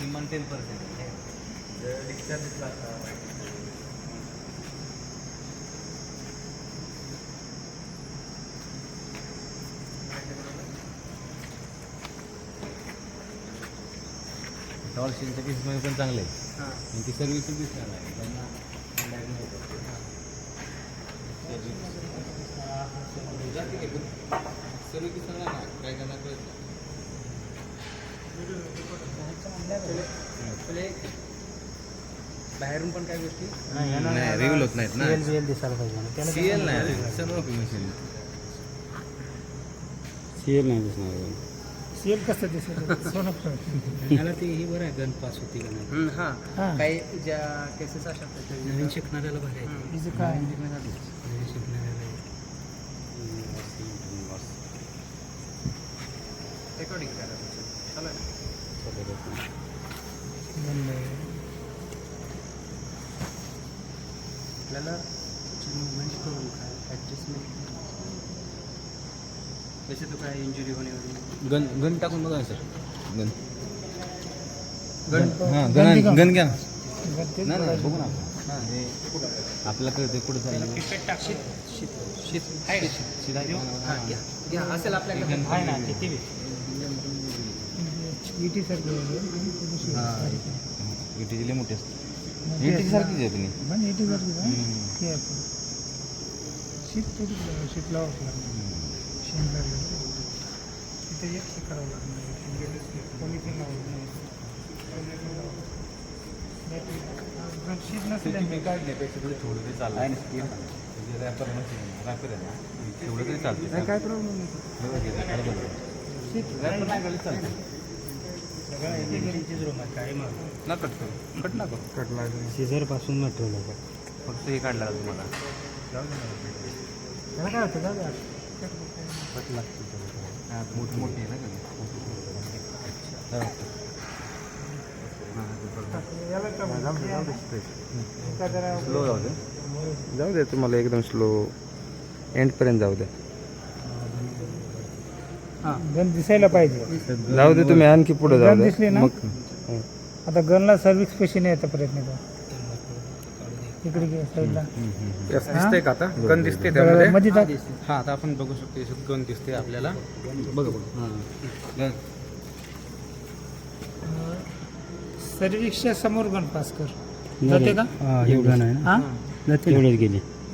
किमान 10% आहे. जर डिस्चार्ज दिसला असता टॉर्शनच्या केसमध्ये पण चांगलं आहे आणि ती सर्व्हिस दिसणार नाही त्यांना सर्व्हिस दिसणार ना काय करणार कळत बाहेरून पण काय गोष्टी नाही रिव्हिल होत नाहीत ना. सीएल दिसायला पाहिजे सीएल नाही सर्व मशीन सीएल नाही दिसणार. सीएल कसं दिसेल सोनं मला ते ही बरं आहे गन पास होती का नाही. हां काही ज्या केसेस असतात नवीन शिकणाऱ्याला बरं आहे. तिचं काय नवीन शिकणाऱ्याला रेकॉर्डिंग करायचं आपल्याला मुवमेंट करून काय ॲडजस्टमेंट कसे तो काय इंजुरी होण्यावर गन गन टाकून बघा सर गन गन हां गन गन घ्या नाही नाही बघू ना आपण हां हे आपल्याला कळते कुठं चाललं घ्या असेल आपल्याकडे आहे ना किती इटी सारखी हां इटीची लई मोठी असते इटीची सारखीच आहे तुम्ही पण इटी सारखी शीट थोडी शीट लावावं लागणार शेण लागलं तिथे एक हे करावं लागणार पॉलिथिन लावलं शीट नसेल मी काढण्यापेक्षा थोडी थोडं तरी चाललं आहे ना स्पीड रॅपर मशीन रॅपर आहे ना तेवढं तरी चालतं काय प्रॉब्लेम नाही शीट रॅपर नाही काढली चालतं सगळं इंजिनिअरिंगचीच रूम आहे काय मग ना कट करू कट ना करू कट लागेल सीझरपासून मटेरियल आहे फक्त हे काढलं का तुम्हाला त्याला काय होतं का कट लागतं हां मोठी मोठी आहे ना स्लो जाऊ दे तुम्हाला एकदम स्लो एंडपर्यंत जाऊ दे गन दिसायला पाहिजे जाऊ दे तुम्ही आणखी पुढे जाऊ गन दे दिसली ना आता गनला सर्व्हिस पेशी नाही येता प्रयत्न कर इकडे घे साईडला दिसतंय का आता गन दिसते त्यामध्ये मध्ये टाक हां आता आपण बघू शकतो याच्यात गन दिसते आपल्याला बघा बघा हां गन सर्व्हिसच्या समोर गन पास कर जाते का हे गन आहे ना हां तेवढंच गेले